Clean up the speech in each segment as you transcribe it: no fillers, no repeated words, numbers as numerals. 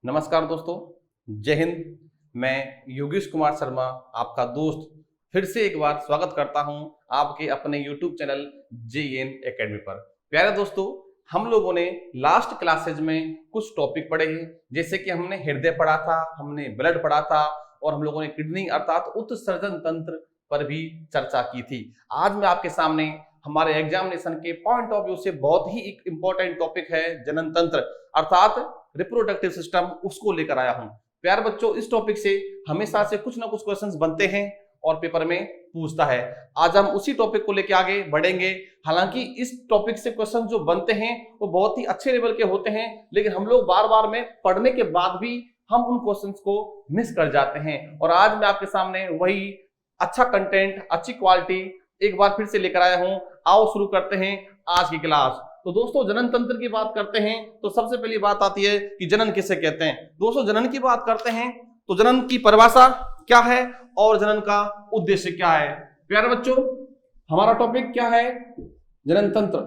नमस्कार दोस्तों, जय हिंद। मैं योगेश कुमार शर्मा, आपका दोस्त, फिर से एक बार स्वागत करता हूं आपके अपने YouTube चैनल JN एकेडमी पर। प्यारे दोस्तों, हम लोगों ने लास्ट क्लासेज में कुछ टॉपिक पढ़े हैं, जैसे कि हमने हृदय पढ़ा था, हमने ब्लड पढ़ा था और हम लोगों ने किडनी अर्थात उत्सर्जन तंत्र पर भी चर्चा की थी। आज मैं आपके सामने हमारे एग्जामिनेशन के पॉइंट ऑफ व्यू से बहुत ही एक इंपॉर्टेंट टॉपिक है जनन तंत्र अर्थात रिप्रोडक्टिव सिस्टम, उसको लेकर आया हूं। प्यारे बच्चों, इस टॉपिक से हमेशा से कुछ ना कुछ क्वेश्चंस बनते हैं और पेपर में पूछता है। आज हम उसी टॉपिक को लेकर आगे बढ़ेंगे। हालांकि इस टॉपिक से क्वेश्चन जो बनते हैं वो बहुत ही अच्छे लेवल के होते हैं, लेकिन हम लोग बार बार में पढ़ने के बाद भी हम उन क्वेश्चंस को मिस कर जाते हैं। और आज मैं आपके सामने वही अच्छा कंटेंट, अच्छी क्वालिटी एक बार फिर से लेकर आया हूं। आओ शुरू करते हैं आज की क्लास। तो दोस्तों, जनन तंत्र की बात करते हैं तो सबसे पहली बात आती है कि जनन किसे कहते हैं। दोस्तों, जनन की बात करते हैं तो जनन की परिभाषा क्या है और जनन का उद्देश्य क्या है। प्यारे बच्चों, हमारा टॉपिक क्या है? जनन तंत्र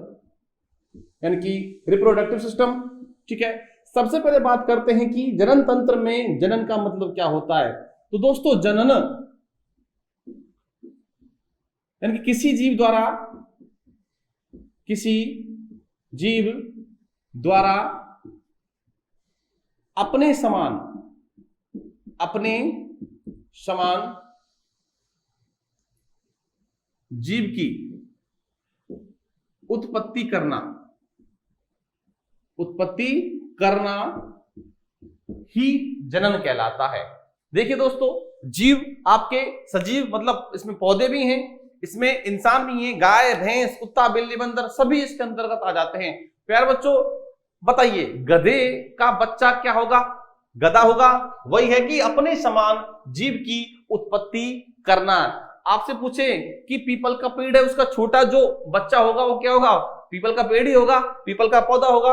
यानी कि रिप्रोडक्टिव सिस्टम। ठीक है, सबसे पहले बात करते हैं कि जनन तंत्र में जनन का मतलब क्या होता है। तो दोस्तों, जनन यानी कि किसी जीव द्वारा अपने समान जीव की उत्पत्ति करना ही जनन कहलाता है। देखिए दोस्तों, जीव आपके सजीव मतलब इसमें पौधे भी हैं, इसमें इंसान भी हैं, गाय, भैंस, कुत्ता, बिल्ली, बंदर सभी इसके अंतर्गत आ जाते हैं। प्यारे बच्चों, बताइए गधे का बच्चा क्या होगा? गधा होगा। वही है कि अपने समान जीव की उत्पत्ति करना। आपसे पूछे कि पीपल का पेड़ है, उसका छोटा जो बच्चा होगा वो क्या होगा? पीपल का पेड़ ही होगा, पीपल का पौधा होगा।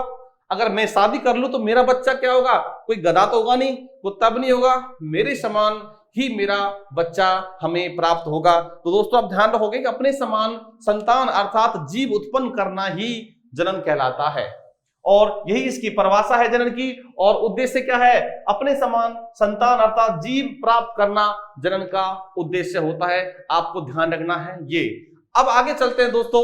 अगर मैं शादी कर लूं तो मेरा बच्चा क्या होगा? कोई गधा तो होगा नहीं, कुत्ता भी नहीं होगा, मेरे समान ही मेरा बच्चा हमें प्राप्त होगा। तो दोस्तों, आप ध्यान रखोगे कि अपने समान संतान अर्थात जीव उत्पन्न करना ही जनन कहलाता है और यही इसकी परिभाषा है जनन की। और उद्देश्य क्या है? अपने समान संतान अर्थात जीव प्राप्त करना जनन का उद्देश्य होता है। आपको ध्यान रखना है ये। अब आगे चलते हैं दोस्तों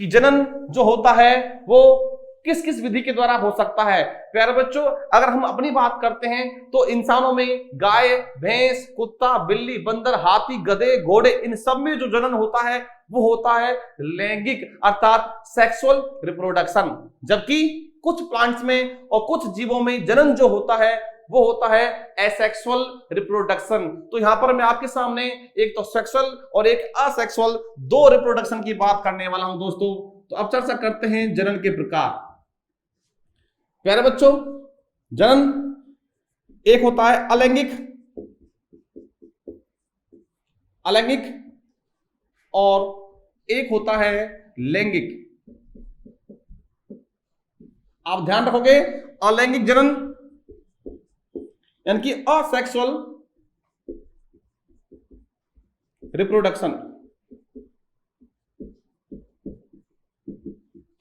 कि जनन जो होता है वो किस किस विधि के द्वारा हो सकता है। प्यारे बच्चों, अगर हम अपनी बात करते हैं तो इंसानों में गाय, भैंस, कुत्ता, बिल्ली, बंदर, हाथी, गधे, घोड़े, इन सब में जो जनन होता है वो होता है लैंगिक अर्थात सेक्सुअल रिप्रोडक्शन। जबकि कुछ प्लांट्स में और कुछ जीवों में जनन जो होता है वो होता है एसेक्सुअल रिप्रोडक्शन। तो यहां पर मैं आपके सामने एक तो सेक्सुअल और एक असेक्सुअल दो रिप्रोडक्शन की बात करने वाला हूं दोस्तों। तो अब चर्चा करते हैं जनन के प्रकार। प्यारे बच्चों, जनन एक होता है अलैंगिक और एक होता है लैंगिक। आप ध्यान रखोगे, अलैंगिक जनन यानी कि असेक्सुअल रिप्रोडक्शन।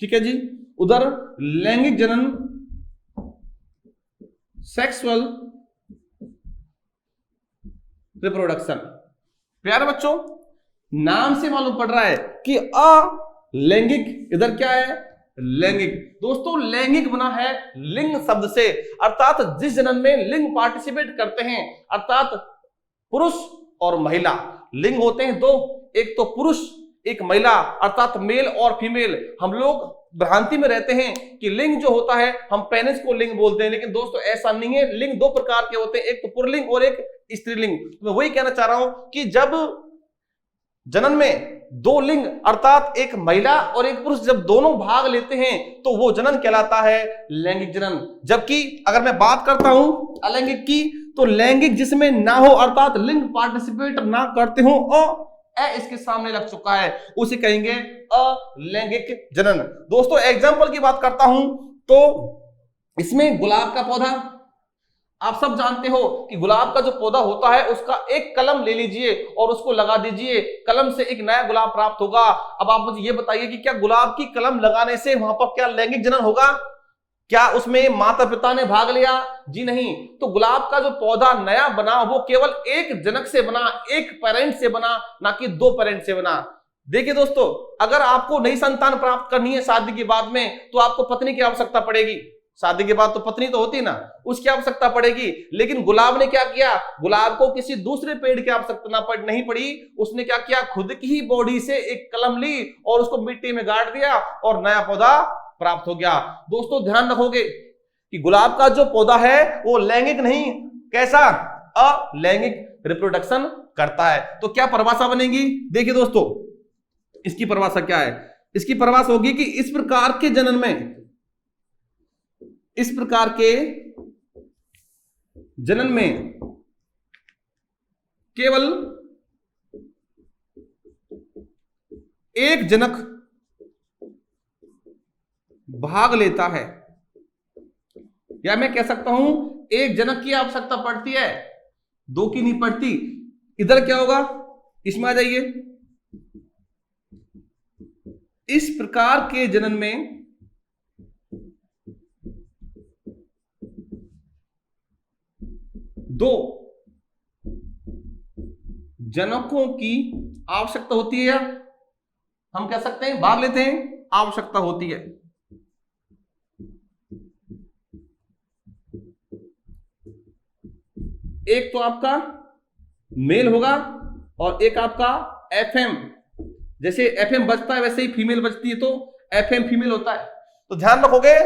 ठीक है जी। उधर लैंगिक जनन सेक्सुअल रिप्रोडक्शन। प्यारे बच्चों, नाम से मालूम पड़ रहा है कि अलैंगिक, इधर क्या है? लैंगिक। दोस्तों, लैंगिक बना है लिंग शब्द से, अर्थात जिस जनन में लिंग पार्टिसिपेट करते हैं, अर्थात पुरुष और महिला। लिंग होते हैं दो, एक तो पुरुष, एक महिला, अर्थात मेल और फीमेल। हम लोग भ्रांति में रहते हैं कि लिंग जो होता है हम पेनिस को लिंग बोलते हैं, लेकिन दोस्तों ऐसा नहीं है। लिंग दो प्रकार के होते हैं, एक तो पुल्लिंग और एक स्त्रीलिंग। तो मैं वही कहना चाह रहा हूं कि जब जनन में दो लिंग अर्थात एक महिला और एक पुरुष जब दोनों भाग लेते हैं तो वो जनन कहलाता है लैंगिक जनन। जबकि अगर मैं बात करता हूं अलैंगिक की, तो लैंगिक जिसमें ना हो अर्थात लिंग पार्टिसिपेट ना करते हो और इसके सामने लग चुका है, उसे कहेंगे अलैंगिक जनन। दोस्तों, एग्जांपल की बात करता हूं तो इसमें गुलाब का पौधा, आप सब जानते हो कि गुलाब का जो पौधा होता है उसका एक कलम ले लीजिए और उसको लगा दीजिए, कलम से एक नया गुलाब प्राप्त होगा। अब आप मुझे ये बताइए कि क्या गुलाब की कलम लगाने से वहां पर क्या लैंगिक जनन होगा? क्या उसमें माता पिता ने भाग लिया? जी नहीं। तो गुलाब का जो पौधा नया बना वो केवल एक जनक से बना, एक पेरेंट से बना, ना कि दो पेरेंट से बना। देखिए दोस्तों, अगर आपको नई संतान प्राप्त करनी है शादी के बाद में, तो आपको पत्नी की आवश्यकता पड़ेगी। शादी के बाद तो पत्नी तो होती ना, उसकी आवश्यकता पड़ेगी। लेकिन गुलाब ने क्या किया? गुलाब को किसी दूसरे पेड़ की आवश्यकता नहीं पड़ी। उसने क्या किया? खुद की ही बॉडी से एक कलम ली और उसको मिट्टी में गाड़ दिया और नया पौधा प्राप्त हो गया। दोस्तों ध्यान रखोगे कि गुलाब का जो पौधा है वो लैंगिक नहीं, कैसा? अलैंगिक रिप्रोडक्शन करता है। तो क्या परिभाषा बनेगी? देखिए दोस्तों, इसकी परिभाषा क्या है? इसकी परिभाषा होगी कि इस प्रकार के जनन में, इस प्रकार के जनन में केवल एक जनक भाग लेता है, या मैं कह सकता हूं एक जनक की आवश्यकता पड़ती है, दो की नहीं पड़ती। इधर क्या होगा? इसमें आ जाइए। इस प्रकार के जनन में दो जनकों की आवश्यकता होती है, या हम कह सकते हैं भाग लेते हैं, आवश्यकता होती है। एक तो आपका मेल होगा और एक आपका एफएम। जैसे एफएम बजता है वैसे ही फीमेल बजती है, तो एफएम फीमेल होता है। तो ध्यान रखोगे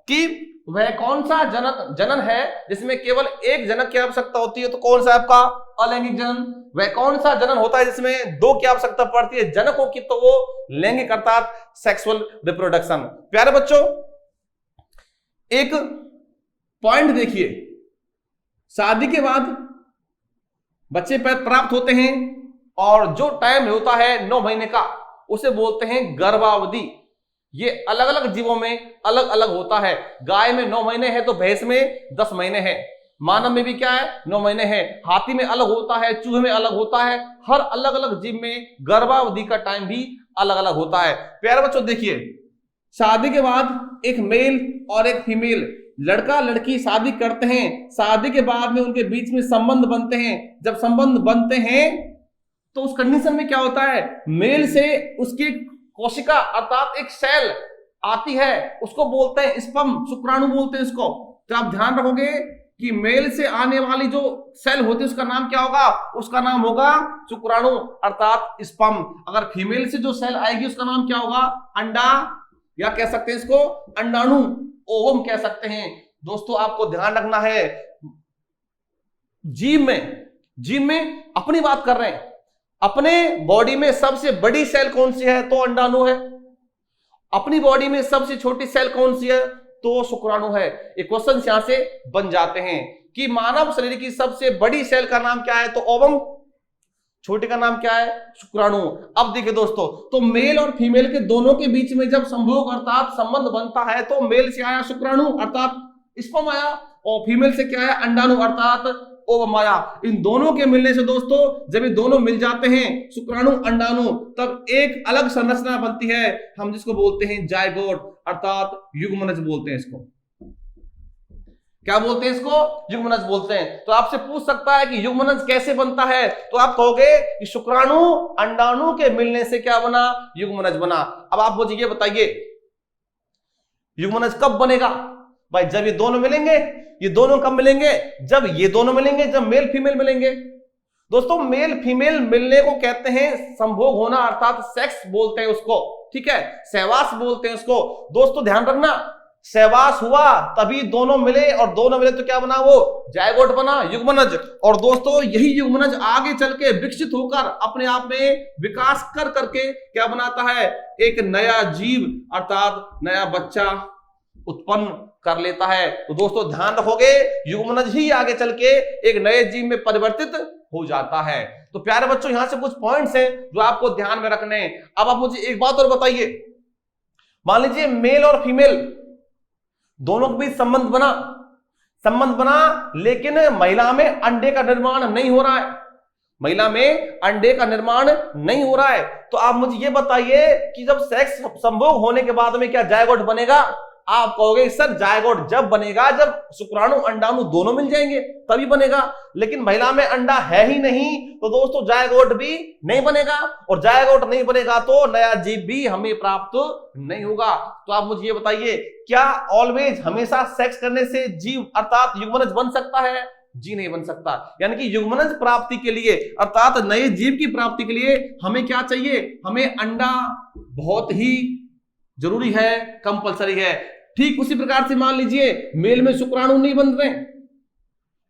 कि वह कौन सा जनन है जिसमें केवल एक जनक की आवश्यकता होती है, तो कौन सा आपका अलैंगिक जनन। वह कौन सा जनन होता है जिसमें दो की आवश्यकता पड़ती है जनकों की, तो वो लैंगिक अर्थात सेक्सुअल रिप्रोडक्शन। प्यारे बच्चों, एक पॉइंट देखिए, शादी के बाद बच्चे प्राप्त होते हैं और जो टाइम होता है 9 महीने का, उसे बोलते हैं गर्भावधि। ये अलग अलग जीवों में अलग अलग होता है। गाय में 9 महीने है तो भैंस में 10 महीने है। मानव में भी क्या है? 9 महीने है। हाथी में अलग होता है, चूहे में अलग होता है। हर अलग अलग जीव में गर्भावधि का टाइम भी अलग अलग होता है। प्यारे बच्चों देखिए, शादी के बाद एक मेल और एक फीमेल, लड़का लड़की शादी करते हैं। शादी के बाद में उनके बीच में संबंध बनते हैं। जब संबंध बनते हैं तो उस कंडीशन में क्या होता है? मेल से उसकी कोशिका अर्थात एक सेल आती है, उसको बोलते हैं स्पर्म, शुक्राणु बोलते हैं इसको। तो आप ध्यान रखोगे कि मेल से आने वाली जो सेल होती है उसका नाम क्या होगा? उसका नाम होगा शुक्राणु अर्थात स्पर्म। अगर फीमेल से जो सेल आएगी उसका नाम क्या होगा? अंडा, या कह सकते हैं इसको अंडाणु, ओवम कह सकते हैं। दोस्तों आपको ध्यान रखना है, जीव में अपनी बात कर रहे हैं, अपने बॉडी में सबसे बड़ी सेल कौन सी है? तो अंडाणु है। अपनी बॉडी में सबसे छोटी सेल कौन सी है? तो शुक्राणु है। ये क्वेश्चन यहां से बन जाते हैं कि मानव शरीर की सबसे बड़ी सेल का नाम क्या है? तो ओवम। छोटे का नाम क्या है? शुक्राणु। अब देखिए दोस्तों, तो मेल और फीमेल के दोनों के बीच में जब संभोग अर्थात संबंध बनता है, तो मेल से आया शुक्राणु अर्थात स्पर्म आया, और फीमेल से क्या है? अंडाणु अर्थात ओवम आया। इन दोनों के मिलने से दोस्तों, जब ये दोनों मिल जाते हैं शुक्राणु अंडाणु, तब एक अलग संरचना बनती है, हम जिसको बोलते हैं जायगोट अर्थात युग्मनज बोलते हैं इसको। क्या बोलते हैं इसको? युग्मनज बोलते हैं। तो आपसे पूछ सकता है कि युग्मनज कैसे बनता है, तो आप कहोगे कि शुक्राणु अंडाणु के मिलने से क्या बना? युग्मनज बना। अब आप मुझे ये बताइए, युग्मनज कब बनेगा? भाई जब ये दोनों मिलेंगे। ये दोनों कब मिलेंगे? जब ये दोनों मिलेंगे, जब मेल फीमेल मिलेंगे। दोस्तों मेल फीमेल मिलने को कहते हैं संभोग होना अर्थात सेक्स बोलते हैं उसको, ठीक है, सहवास बोलते हैं उसको। दोस्तों ध्यान रखना, सहवास हुआ तभी दोनों मिले, और दोनों मिले तो क्या बना? वो जायगोट बना, युग्मनज। और दोस्तों यही युग्मनज आगे चल के विकसित होकर अपने आप में विकास कर करके क्या बनाता है? एक नया जीव अर्थात नया बच्चा उत्पन्न कर लेता है। तो दोस्तों ध्यान रखोगे, युग्मनज ही आगे चल के एक नए जीव में परिवर्तित हो जाता है। तो प्यारे बच्चों, यहां से कुछ पॉइंट्स हैं जो आपको ध्यान में रखने हैं। अब आप मुझे एक बात और बताइए, मान लीजिए मेल और फीमेल दोनों के बीच संबंध बना, लेकिन महिला में अंडे का निर्माण नहीं हो रहा है। महिला में अंडे का निर्माण नहीं हो रहा है। तो आप मुझे ये बताइए कि जब सेक्स संभोग होने के बाद में क्या जायगोट बनेगा? आप कहोगे सर जायगोट जब बनेगा जब शुक्राणु अंडाणु दोनों मिल जाएंगे तभी बनेगा, लेकिन महिला में अंडा है ही नहीं, तो दोस्तों जायगोट भी नहीं बनेगा, और जायगोट नहीं बनेगा तो नया जीव भी हमें प्राप्त नहीं होगा। तो आप मुझे ये बताइए, क्या ऑलवेज हमेशा सेक्स करने से जीव अर्थात युग्मनज बन सकता है? जी नहीं बन सकता। यानी कि युग्मनज प्राप्ति के लिए अर्थात नए जीव की प्राप्ति के लिए हमें क्या चाहिए? हमें अंडा बहुत ही जरूरी है, कंपलसरी है। ठीक उसी प्रकार से मान लीजिए मेल में शुक्राणु नहीं बन रहे,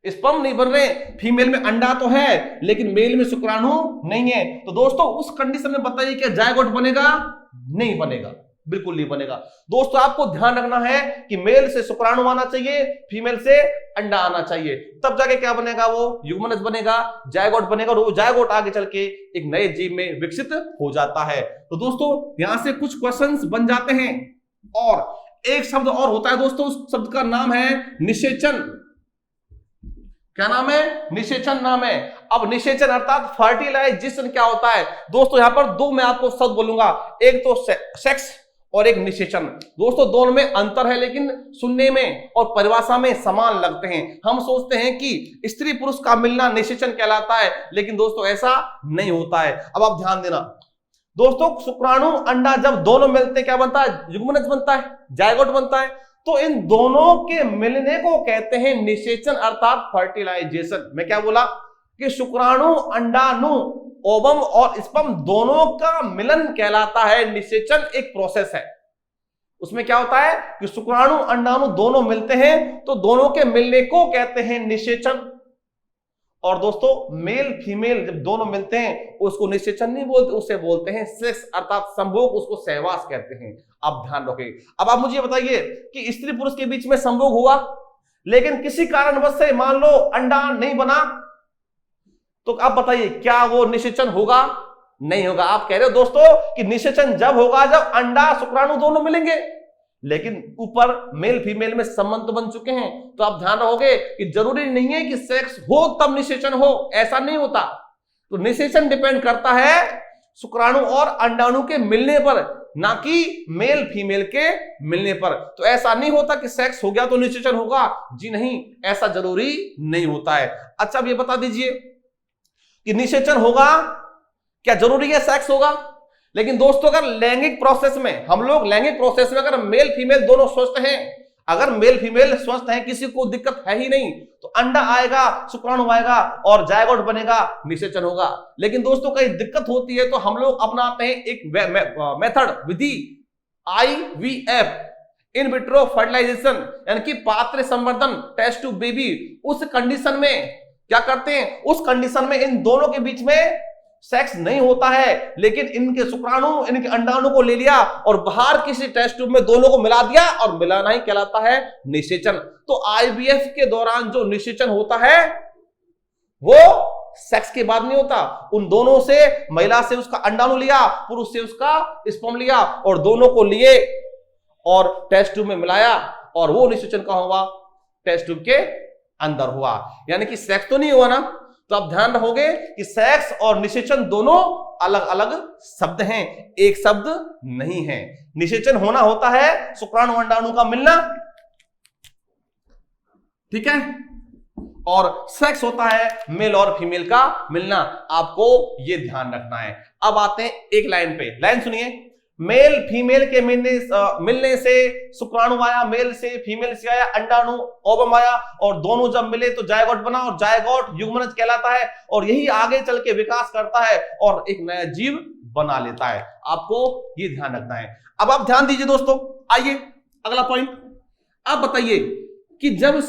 स्पर्म नहीं बन रहे, फीमेल में अंडा तो है लेकिन मेल में शुक्राणु नहीं है, तो दोस्तों उस कंडीशन में बताइए क्या जायगोट बनेगा? नहीं बनेगा, बिल्कुल नहीं बनेगा। दोस्तों आपको ध्यान रखना है कि मेल से शुक्राणु आना चाहिए, फीमेल से अंडा आना चाहिए, तब जाके क्या बनेगा? वो युग्मनज बनेगा, जायगोट बनेगा, और वो जायगोट आगे चल के एक नए जीव में विकसित हो जाता है। तो दोस्तों यहां से कुछ क्वेश्चंस बन जाते हैं, और एक शब्द और होता है दोस्तों, उस शब्द का नाम है निषेचन। क्या नाम है? निषेचन नाम है। अब निषेचन अर्थात फर्टिलाइजेशन क्या होता है? दोस्तों यहां पर दो मैं आपको शब्द बोलूंगा, एक तो सेक्स और एक निषेचन। दोस्तों दोनों में अंतर है लेकिन सुनने में और परिभाषा में समान लगते हैं। हम सोचते हैं कि स्त्री पुरुष का मिलना निषेचन कहलाता है, लेकिन दोस्तों ऐसा नहीं होता है। अब आप ध्यान देना दोस्तों, शुक्राणु अंडा जब दोनों मिलते क्या बनता है? युग्मनज बनता है, जायगोट बनता है। तो इन दोनों के मिलने को कहते हैं निषेचन अर्थात फर्टिलाइजेशन। मैं क्या बोला कि शुक्राणु अंडाणु ओवम और स्पर्म दोनों का मिलन कहलाता है निषेचन। एक प्रोसेस है, उसमें क्या होता है कि शुक्राणु अंडाणु दोनों मिलते हैं तो दोनों के मिलने को कहते हैं निषेचन। और दोस्तों मेल फीमेल जब दोनों मिलते हैं उसको निषेचन नहीं बोलते, उसे बोलते हैं सेक्स अर्थात संभोग, उसको सहवास कहते हैं। आप ध्यान रखें। अब आप मुझे बताइए कि स्त्री पुरुष के बीच में संभोग हुआ लेकिन किसी कारणवश से मान लो अंडा नहीं बना, तो आप बताइए क्या वो निषेचन होगा? नहीं होगा। आप कह रहे हो दोस्तों कि निषेचन जब होगा जब अंडा शुक्राणु दोनों मिलेंगे, लेकिन ऊपर मेल फीमेल में संबंध तो बन चुके हैं। तो आप ध्यान रखोगे कि जरूरी नहीं है कि सेक्स हो तब निषेचन हो, ऐसा नहीं होता। तो निषेचन डिपेंड करता है शुक्राणु और अंडाणु के मिलने पर, ना कि मेल फीमेल के मिलने पर। तो ऐसा नहीं होता कि सेक्स हो गया तो निषेचन होगा, जी नहीं, ऐसा जरूरी नहीं होता है। अच्छा अब ये बता दीजिए कि निषेचन होगा क्या जरूरी है सेक्स होगा? लेकिन दोस्तों अगर लैंगिक प्रोसेस में हम लोग लैंगिक प्रोसेस में अगर मेल फीमेल दोनों स्वस्थ हैं, अगर मेल फीमेल स्वस्थ हैं, किसी को दिक्कत है ही नहीं, तो अंडा आएगा, शुक्राणु आएगा और जायगोट बनेगा, निषेचन होगा। लेकिन दोस्तों कहीं दिक्कत होती है तो हम लोग अपनाते हैं एक मेथड, विधि, IVF, इन विट्रो फर्टिलाइजेशन, यानी कि पात्र संवर्धन, टेस्ट टू बेबी। उस कंडीशन में क्या करते हैं? उस कंडीशन में इन दोनों के बीच में सेक्स नहीं होता है, लेकिन इनके शुक्राणु इनके अंडाणु को ले लिया और बाहर किसी टेस्ट ट्यूब में दोनों को मिला दिया, और मिलाना ही कहलाता है निषेचन। तो IVF के दौरान जो निषेचन होता है वो सेक्स के बाद नहीं होता। उन दोनों से, महिला से उसका अंडाणु लिया, पुरुष से उसका स्पर्म लिया, और दोनों को लिए और टेस्ट ट्यूब में मिलाया, और वो निषेचन कहां हुआ? टेस्ट ट्यूब के अंदर हुआ। यानी कि सेक्स तो नहीं हुआ ना। तो आप ध्यान रखोगे कि सेक्स और निषेचन दोनों अलग अलग शब्द हैं, एक शब्द नहीं है। निषेचन होना होता है शुक्राणु अंडाणु का मिलना, ठीक है, और सेक्स होता है मेल और फीमेल का मिलना। आपको यह ध्यान रखना है। अब आते हैं एक लाइन पे, लाइन सुनिए। मेल फीमेल के मिलने से शुक्राणु आया, मेल से फीमेल से आया अंडाणु, ओवम आया, और दोनों जब मिले तो जायगोट बना, और जायगोट युग्मनज कहलाता है, और यही आगे चल के विकास करता है और एक नया जीव बना लेता है। आपको ये ध्यान रखना है। अब आप ध्यान दीजिए दोस्तों, आइए अगला पॉइंट। आप बताइए कि जब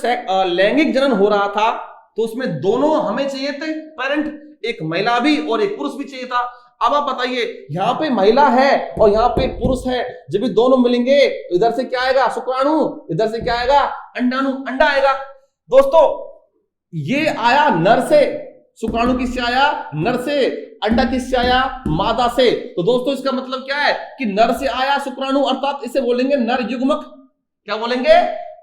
लैंगिक जनन हो रहा था तो उसमें दोनों हमें चाहिए थे पेरेंट, एक महिला भी और एक पुरुष भी चाहिए था। अब आप बताइए यहां पे महिला है और यहां पे पुरुष है, जब भी दोनों मिलेंगे इधर से क्या आएगा? शुक्राणु, इधर से क्या आएगा? अंडाणु, अंडा आएगा। दोस्तों ये आया नर से, शुक्राणु किससे आया? नर से। अंडा किससे आया? मादा से। तो दोस्तों इसका मतलब क्या है कि नर से आया शुक्राणु, अर्थात इसे बोलेंगे नर युग्मक। क्या बोलेंगे?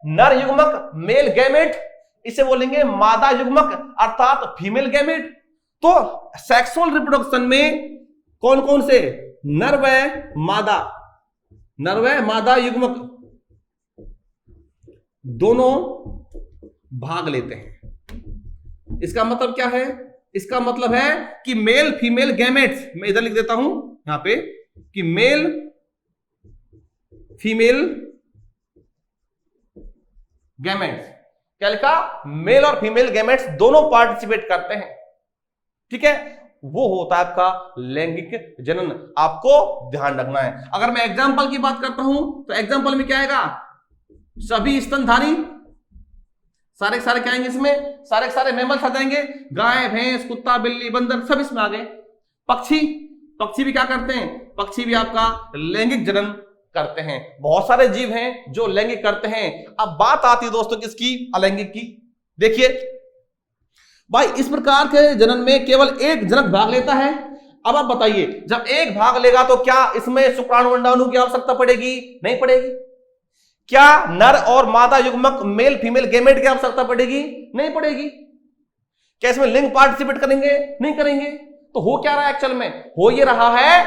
नर युग्मक, मेल गैमेट। इसे बोलेंगे मादा युग्मक अर्थात फीमेल गैमेट। तो सेक्सुअल रिप्रोडक्शन में कौन कौन से? नर व मादा, नर व मादा युग्मक। दोनों भाग लेते हैं। इसका मतलब क्या है? इसका मतलब है कि मेल फीमेल गैमेट्स, मैं इधर लिख देता हूं यहां पे कि मेल फीमेल गैमेट्स, क्या लिखा? मेल और फीमेल गैमेट्स दोनों पार्टिसिपेट करते हैं, ठीक है, वो होता है आपका लैंगिक जनन। आपको ध्यान रखना है। अगर मैं एग्जाम्पल की बात करता हूं तो एग्जाम्पल में क्या आएगा? सभी स्तनधारी, सारे सारे क्या आएंगे इसमें? सारे सारे मैमल्स आ जाएंगे, गाय भैंस कुत्ता बिल्ली बंदर सब इसमें आ गए। पक्षी, पक्षी भी क्या करते हैं? पक्षी भी आपका लैंगिक जनन करते हैं। बहुत सारे जीव हैं जो लैंगिक करते हैं। अब बात आती है दोस्तों किसकी? अलैंगिक की। देखिए भाई, इस प्रकार के जनन में केवल एक जनक भाग लेता है। अब आप बताइए, जब एक भाग लेगा तो क्या इसमें शुक्राणु अंडाणु की आवश्यकता पड़ेगी? नहीं पड़ेगी। क्या नर और मादा युग्मक मेल फीमेल गैमेट की आवश्यकता पड़ेगी? नहीं पड़ेगी। क्या इसमें लिंग पार्टिसिपेट करेंगे? नहीं करेंगे। तो हो क्या रहा है एक्चुअल में? हो ये रहा है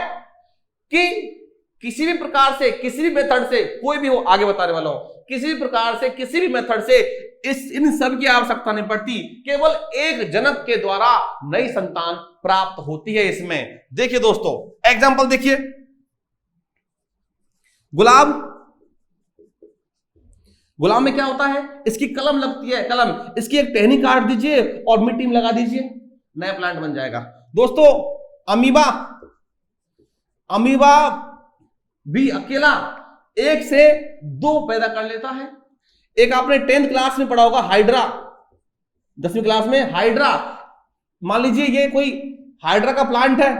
कि किसी भी प्रकार से, किसी भी मेथड से, कोई भी हो, आगे बताने वाला हूं, किसी भी प्रकार से, किसी भी मेथड से इन सब की आवश्यकता नहीं पड़ती। केवल एक जनक के द्वारा नई संतान प्राप्त होती है इसमें। देखिए दोस्तों एग्जांपल देखिए, गुलाब, गुलाब में क्या होता है? इसकी कलम लगती है, कलम, इसकी एक टहनी काट दीजिए और मिट्टी में लगा दीजिए, नया प्लांट बन जाएगा। दोस्तों अमीबा, अमीबा भी अकेला एक से दो पैदा कर लेता है। एक आपने 10th क्लास में पढ़ा होगा हाइड्रा, 10वीं क्लास में हाइड्रा। मान लीजिए ये कोई हाइड्रा का प्लांट है,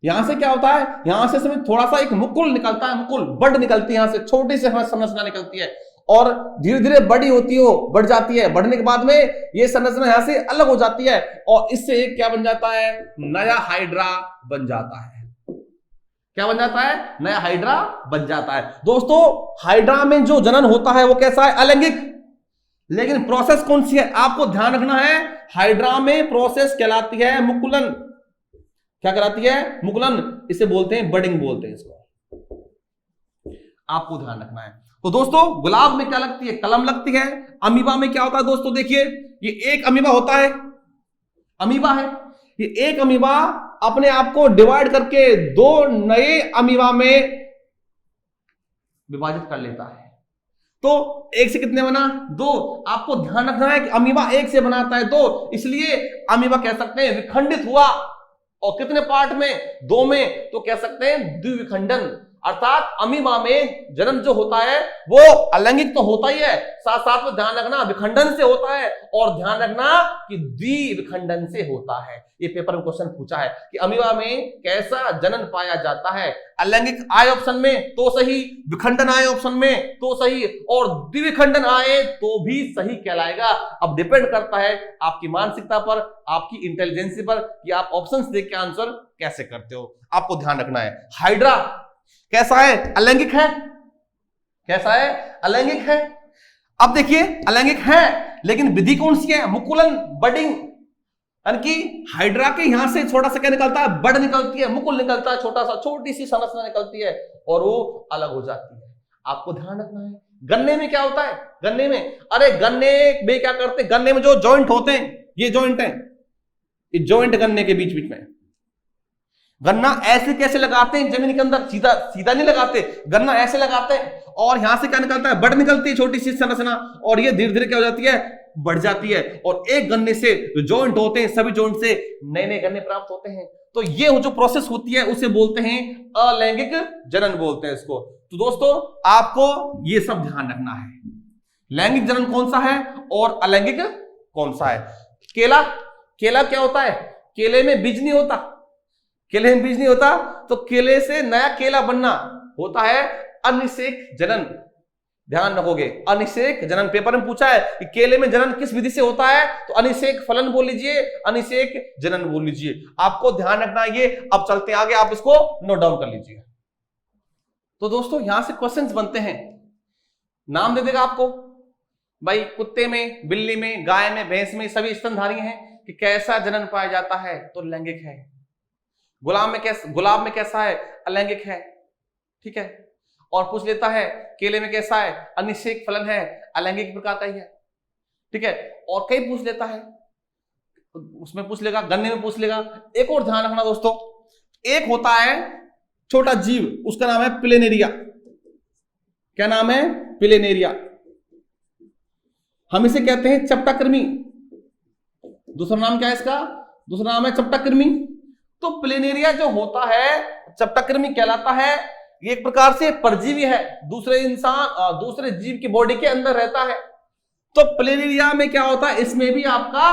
यहां से क्या होता है? यहां से समय थोड़ा सा एक मुकुल निकलता है, मुकुल बड निकलती है, यहां से छोटी सी संरचना निकलती है और धीरे धीरे बड़ी होती हो, बढ़ जाती है। बढ़ने के बाद में ये संरचना यहां से अलग हो जाती है और इससे एक क्या बन जाता है? नया हाइड्रा बन जाता है। क्या बन जाता है? नया हाइड्रा बन जाता है। दोस्तों हाइड्रा में जो जनन होता है वो कैसा है? अलैंगिक। लेकिन प्रोसेस कौन सी है? आपको ध्यान रखना है, हाइड्रा में प्रोसेस कहलाती है मुकुलन। क्या कहलाती है? मुकुलन। इसे बोलते हैं बडिंग, बोलते हैं इसको, आपको ध्यान रखना है। तो दोस्तों गुलाब में क्या लगती है? कलम लगती है। अमीबा में क्या होता है दोस्तों? देखिए ये एक अमीबा होता है, अमीबा है, ये एक अमीबा अपने आप को डिवाइड करके दो नए अमीबा में विभाजित कर लेता है। तो एक से कितने बना? दो। आपको ध्यान रखना है कि अमीबा एक से बनाता है दो, इसलिए अमीबा कह सकते हैं विखंडित हुआ। और कितने पार्ट में? दो में। तो कह सकते हैं द्विविखंडन। अर्थात अमीबा में जन्म जो होता है वो अलैंगिक तो होता ही है, साथ साथ में ध्यान रखना विखंडन से होता है, और ध्यान रखना कि द्विविखंडन से होता है। ये पेपर में क्वेश्चन पूछा है कि अमीबा में कैसा जनन पाया जाता है? अलैंगिक आए ऑप्शन में तो सही, विखंडन आए ऑप्शन में तो सही, और द्विविखंडन आए तो भी सही कहलाएगा। अब डिपेंड करता है आपकी मानसिकता पर, आपकी इंटेलिजेंसी पर कि आप ऑप्शंस देख के आंसर कैसे करते हो। आपको ध्यान रखना है। हाइड्रा कैसा है? अलैंगिक है। कैसा है? अलैंगिक है। अब देखिए अलैंगिक है लेकिन विधि कौन सी है? मुकुलन, बडिंग। यानी कि हाइड्रा के यहां से छोटा सा क्या निकलता है? बड निकलती है, मुकुल निकलता है, छोटा सा, छोटी सी संरचना निकलती है और वो अलग हो जाती है। आपको ध्यान रखना है। गन्ने में क्या होता है? गन्ने में, अरे गन्ने में क्या करते हैं? गन्ने में जो जॉइंट होते हैं, ये जॉइंट है, ये जॉइंट गन्ने के बीच बीच में। गन्ना ऐसे कैसे लगाते हैं जमीन के अंदर? सीधा सीधा नहीं लगाते, गन्ना ऐसे लगाते हैं और यहां से क्या निकलता है? बड निकलती है, छोटी सी संरचना, और ये धीरे धीरे क्या हो जाती है? बढ़ जाती है। और एक गन्ने से जो जॉइंट होते हैं, सभी जॉइंट से नए नए गन्ने प्राप्त होते हैं। तो ये जो प्रोसेस होती है उसे बोलते हैं अलैंगिक जनन, बोलते हैं इसको। तो दोस्तों आपको ये सब ध्यान रखना है, लैंगिक जनन कौन सा है और अलैंगिक कौन सा है। केला, केला क्या होता है? केले में बीज नहीं होता, केले में बीज नहीं होता, तो केले से नया केला बनना होता है अनिषेक जनन। ध्यान रखोगे, अनिषेक जनन पेपर में पूछा है कि केले में जनन किस विधि से होता है, तो अनिषेक फलन बोल लीजिए, अनिषेक जनन बोल लीजिए। आपको ध्यान रखना है ये। अब चलते हैं आगे, आप इसको नोट डाउन कर लीजिए। तो दोस्तों यहां से क्वेश्चंस बनते हैं, नाम दे देगा आपको भाई, कुत्ते में, बिल्ली में, गाय में, भैंस में, सभी स्तनधारी हैं, कि कैसा जनन पाया जाता है, तो लैंगिक है। गुलाब में कैसा है? अलैंगिक है, ठीक है। और पूछ लेता है केले में कैसा है? अनिषेक फलन है। अलैंगिक प्रकार का ही है, ठीक है। और कई पूछ लेता है, उसमें पूछ लेगा, गन्ने में पूछ लेगा। एक और ध्यान रखना दोस्तों, एक होता है छोटा जीव, उसका नाम है प्लेनेरिया। क्या नाम है? प्लेनेरिया। हम इसे कहते हैं चपटाकृमि। दूसरा नाम क्या है इसका? दूसरा नाम है चपटाकृमि। तो प्लेनेरिया जो होता है चपटाकृमि कहलाता है। ये एक प्रकार से परजीवी है, दूसरे जीव की बॉडी के अंदर रहता है। तो प्लेनेरिया में क्या होता है, इसमें भी आपका,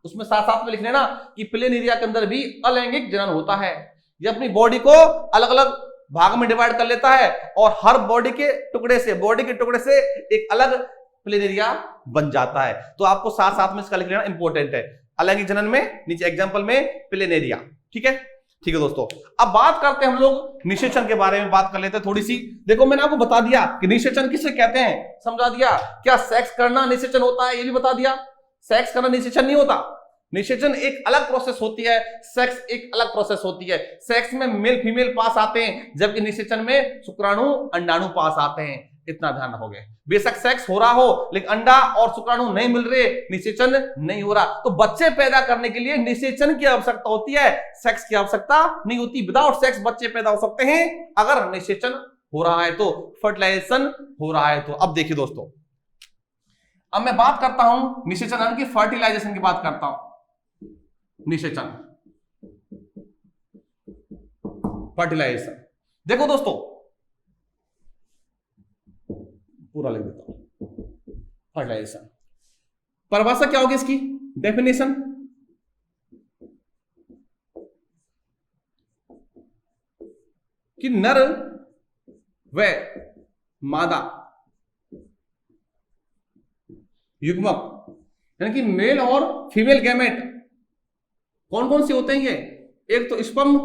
उसमें साथ साथ में लिख लेना कि प्लेनेरिया के अंदर भी अलैंगिक जनन होता है। ये अपनी बॉडी को अलग अलग भाग में डिवाइड कर लेता है और हर बॉडी के टुकड़े से एक अलग प्लेनेरिया बन जाता है। तो आपको साथ साथ में इसका लिख लेना इंपॉर्टेंट है। अलैंगिक जनन में नीचे एग्जांपल में प्लेनेरिया, ठीक है। ठीक है दोस्तों, अब बात करते हैं हम लोग निषेचन के बारे में, बात कर लेते हैं थोड़ी सी। देखो मैंने आपको बता दिया कि निषेचन किसे कहते हैं, समझा दिया। क्या सेक्स करना निषेचन होता है, ये भी बता दिया। सेक्स करना निषेचन नहीं होता, निषेचन एक अलग प्रोसेस होती है, सेक्स एक अलग प्रोसेस होती है। सेक्स में मेल फीमेल पास आते हैं, जबकि निषेचन में शुक्राणु अंडाणु पास आते हैं। इतना ध्यान रखोगे। बेशक सेक्स हो रहा हो लेकिन अंडा और शुक्राणु नहीं मिल रहे, निषेचन नहीं हो रहा। तो बच्चे पैदा करने के लिए निषेचन की आवश्यकता होती है, सेक्स की आवश्यकता नहीं होती। विदाउट सेक्स बच्चे पैदा हो सकते हैं अगर निषेचन हो रहा है तो, फर्टिलाइजेशन हो रहा है तो। अब देखिए दोस्तों, अब मैं बात करता हूं निषेचन यानी कि फर्टिलाइजेशन की बात करता हूं। निषेचन, फर्टिलाइजेशन। देखो दोस्तों, पूरा लिख देता हूं। फर्टिलाइजेशन परिभाषा क्या होगी इसकी, डेफिनेशन? कि नर व मादा युग्मक यानी कि मेल और फीमेल गैमेट कौन कौन से होते हैं ये? एक तो स्पर्म,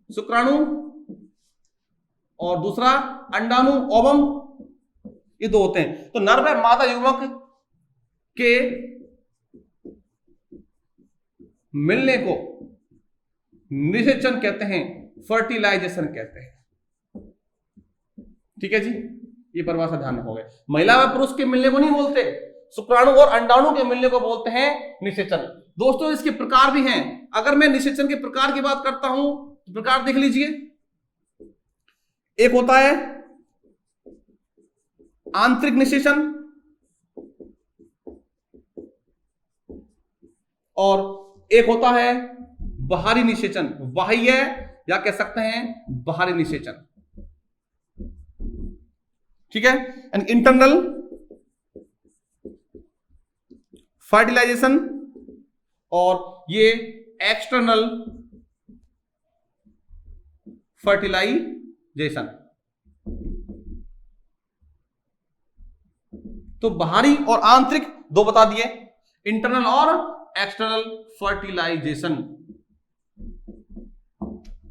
शुक्राणु, और दूसरा अंडाणु, ओवम, ये दो होते हैं। तो नर व मादा युग्मक के मिलने को निषेचन कहते हैं, फर्टिलाइजेशन कहते हैं। ठीक है जी, ये परिभाषा ध्यान रखोगे। महिला व पुरुष के मिलने को नहीं बोलते, शुक्राणु और अंडाणु के मिलने को बोलते हैं निषेचन। दोस्तों इसके प्रकार भी हैं। अगर मैं निषेचन के प्रकार की बात करता हूं तो प्रकार देख लीजिए। एक होता है आंतरिक निषेचन और एक होता है बाहरी निषेचन, बाह्य या कह सकते हैं बाहरी निषेचन। ठीक है, एंड इंटरनल फर्टिलाइजेशन और ये एक्सटर्नल फर्टिलाइजेशन। तो बाहरी और आंतरिक दो बता दिए, इंटरनल और एक्सटर्नल फर्टिलाइजेशन।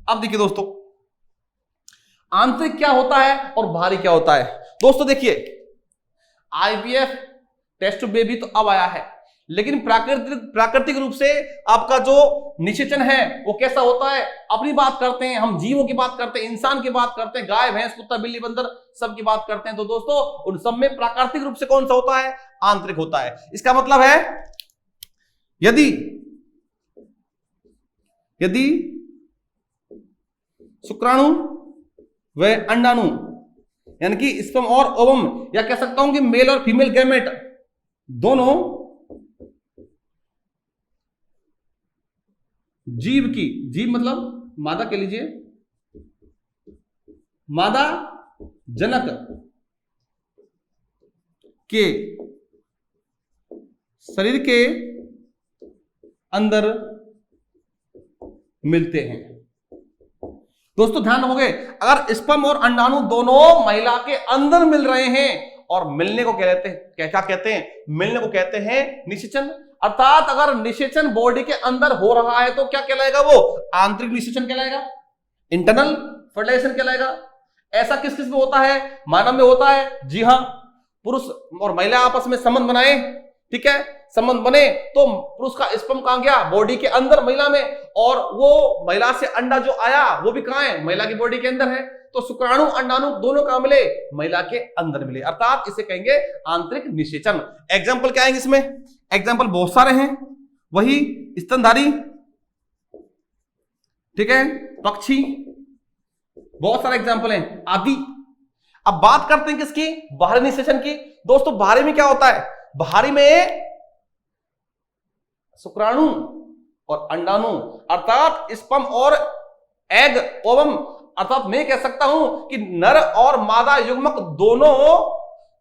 अब देखिए दोस्तों, आंतरिक क्या होता है और बाहरी क्या होता है। दोस्तों देखिए, आईवीएफ टेस्ट बेबी तो अब आया है, लेकिन प्राकृतिक रूप से आपका जो निषेचन है वो कैसा होता है। अपनी बात करते हैं, हम जीवों की बात करते हैं, इंसान की बात करते हैं, गाय भैंस कुत्ता बिल्ली बंदर सब की बात करते हैं। तो दोस्तों उन सब में प्राकृतिक रूप से कौन सा होता है, आंतरिक होता है। इसका मतलब है यदि शुक्राणु व अंडाणु यानी कि स्पर्म और ओवम, या कह सकता हूं कि मेल और फीमेल गैमेट दोनों जीव मतलब मादा के लीजिए, मादा जनक के शरीर के अंदर मिलते हैं। दोस्तों ध्यान रखोगे, अगर स्पर्म और अंडाणु दोनों महिला के अंदर मिल रहे हैं और मिलने को क्या कहते हैं, मिलने को कहते हैं निषेचन। अर्थात अगर निषेचन बॉडी के अंदर हो रहा है तो क्या कहलाएगा, वो आंतरिक निषेचन कहलाएगा, इंटरनल फर्टिलाइजेशन कहलाएगा। ऐसा किस किस में होता है, मानव में होता है। जी हां, पुरुष और महिला आपस में संबंध बनाए, ठीक है, संबंध बने तो पुरुष का स्पर्म कहां गया, बॉडी के अंदर महिला में, और वो महिला से अंडा जो आया वो भी कहां है, महिला की बॉडी के अंदर है। तो शुक्राणु अंडाणु दोनों कहां मिले? महिला के अंदर मिले, अर्थात इसे कहेंगे आंतरिक निषेचन। एग्जाम्पल क्या आएंगे इसमें? एग्जाम्पल बहुत सारे हैं, वही स्तनधारी, ठीक है, पक्षी, बहुत सारे एग्जाम्पल हैं आदि। अब बात करते हैं किसकी? बाहरी निषेचन की। दोस्तों बाहरी में क्या होता है? बाहरी में शुक्राणु और अंडाणु अर्थात स्पर्म और एग ओवम, अर्थात मैं कह सकता हूं कि नर और मादा युग्मक दोनों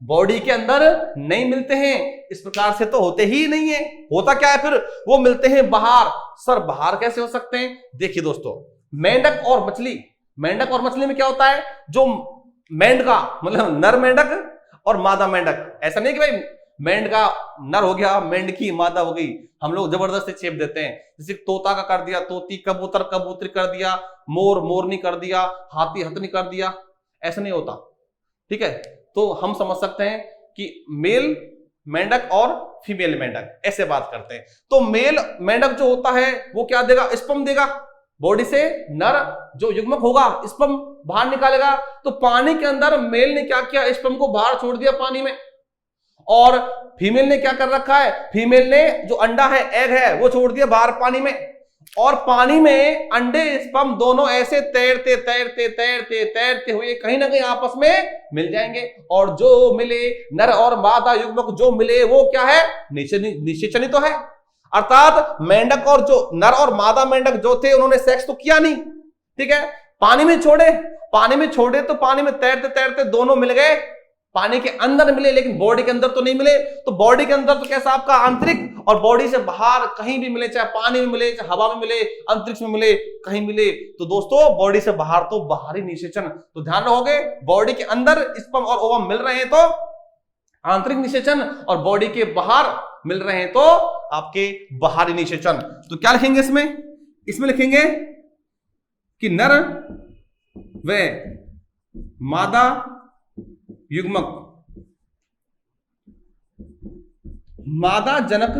बॉडी के अंदर नहीं मिलते हैं। इस प्रकार से तो होते ही नहीं है। होता क्या है फिर? वो मिलते हैं बाहर। सर बाहर कैसे हो सकते हैं? देखिए दोस्तों, मेंढक और मछली, मेंढक और मछली में क्या होता है? जो मेंढका मतलब नर मेंढक और मादा मेंढक, ऐसा नहीं कि भाई मेंढका नर हो गया, मेंढकी मादा हो गई, हम लोग जबरदस्ती छेप देते हैं। जैसे तोता का कर दिया तोती, कबूतर कबूतरी कर दिया, मोर मोरनी कर दिया, हाथी हथनी कर दिया, ऐसा नहीं होता, ठीक है। तो हम समझ सकते हैं कि मेल मेंढक और फीमेल मेंढक, ऐसे बात करते हैं। तो मेल मेंढक जो होता है वो क्या देगा? स्पर्म देगा बॉडी से। नर जो युग्मक होगा स्पर्म बाहर निकालेगा। तो पानी के अंदर मेल ने क्या किया? स्पर्म को बाहर छोड़ दिया पानी में, और फीमेल ने क्या कर रखा है? फीमेल ने जो अंडा है, एग है, वो छोड़ दिया बाहर पानी में। और पानी में अंडे स्पर्म दोनों ऐसे तैरते तैरते तैरते तैरते हुए कहीं ना कहीं आपस में मिल जाएंगे, और जो मिले नर और मादा युग्मक जो मिले वो क्या है? निषेचन ही तो है। अर्थात मेंढक और जो नर और मादा मेंढक जो थे उन्होंने सेक्स तो किया नहीं, ठीक है, पानी में छोड़े, पानी में छोड़े तो पानी में तैरते तैरते दोनों मिल गए, पानी के अंदर मिले, लेकिन बॉडी के अंदर तो नहीं मिले। तो बॉडी के अंदर तो कैसा आपका आंतरिक, और बॉडी से बाहर कहीं भी मिले, चाहे पानी में मिले, चाहे हवा में मिले, अंतरिक्ष में मिले, कहीं मिले, तो दोस्तों बॉडी से बाहर तो बाहरी निषेचन। तो ध्यान रखोगे, बॉडी के अंदर स्पर्म और ओवम मिल रहे हैं तो आंतरिक निषेचन, और बॉडी के बाहर मिल रहे हैं तो आपके बाहरी निषेचन। तो क्या लिखेंगे इसमें? इसमें लिखेंगे कि नर व मादा युग्मक मादा जनक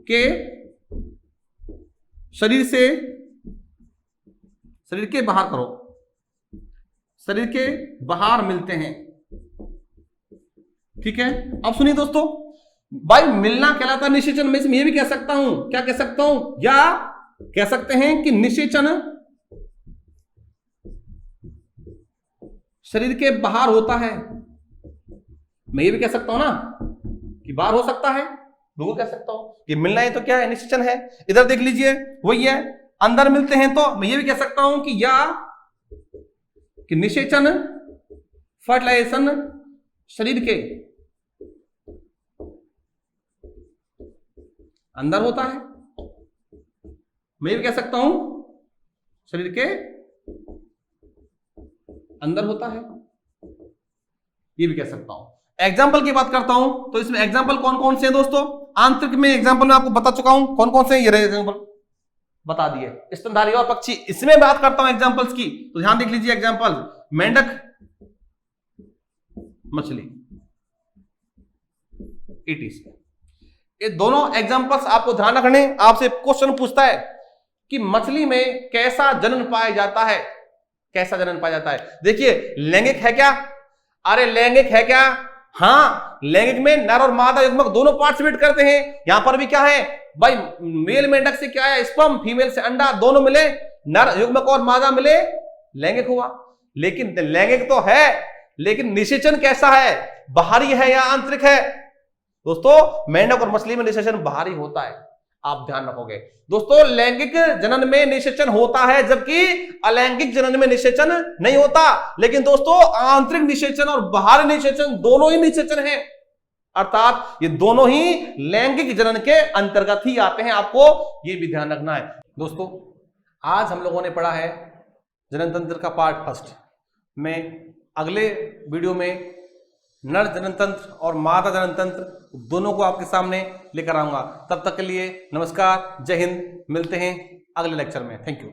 के शरीर से, शरीर के बाहर करो, शरीर के बाहर मिलते हैं, ठीक है। अब सुनिए दोस्तों, भाई मिलना कहलाता है निषेचन। में इसमें यह भी कह सकता हूं, क्या कह सकता हूं, या कह सकते हैं कि निषेचन शरीर के बाहर होता है। मैं ये भी कह सकता हूं ना कि बाहर हो सकता है, बिल्कुल कह सकता हूं कि मिलना है तो क्या है? निषेचन है। इधर देख लीजिए, वही है, अंदर मिलते हैं तो मैं ये भी कह सकता हूं कि या कि निषेचन फर्टिलाइजेशन शरीर के अंदर होता है। मैं ये भी कह सकता हूं शरीर के अंदर होता है, ये भी कह सकता हूं। एग्जाम्पल की बात करता हूं तो इसमें एग्जाम्पल कौन कौन से हैं दोस्तों? आंतरिक में एग्जाम्पल मैं आपको बता चुका हूं कौन कौन से हैं, ये रहे एग्जाम्पल बता दिए, स्तनधारी और पक्षी। इसमें बात करता हूं एग्जाम्पल्स की, तो ध्यान देख लीजिए एग्जाम्पल, मेंढक, मछली, ETC। ये दोनों एग्जाम्पल्स आपको ध्यान रखने। आपसे क्वेश्चन पूछता है कि मछली में कैसा जनन पाया जाता है, कैसा जनन पाया जाता है? देखिए, लैंगिक है क्या? अरे लैंगिक है क्या? हाँ, लैंगिक में नर और मादा युग्मक दोनों पार्टिसिपेट करते हैं। यहां पर भी क्या है भाई? मेल मेंढक से क्या है? स्पर्म, फीमेल से अंडा, दोनों मिले, नर युग्मक और मादा मिले, लैंगिक हुआ। लेकिन लैंगिक तो है, लेकिन निषेचन कैसा है? बाहरी है या आंतरिक है? दोस्तों मेंढक और मछली में निषेचन बाहरी होता है, आप ध्यान रखोगे। दोस्तों लैंगिक जनन में निषेचन होता है, जबकि अलैंगिक जनन में निषेचन नहीं होता। लेकिन दोस्तों आंतरिक निषेचन और बाहरी निषेचन दोनों ही निषेचन हैं, अर्थात ये दोनों ही लैंगिक जनन के अंतर्गत ही आते हैं। आपको ये भी ध्यान रखना है। दोस्तों आज हम लोगों ने पढ़ा है जनन तंत्र का पार्ट फर्स्ट। मैं अगले वीडियो में नर जनन तंत्र और मादा जनन तंत्र दोनों को आपके सामने लेकर आऊंगा। तब तक के लिए नमस्कार, जय हिंद, मिलते हैं अगले लेक्चर में। Thank you.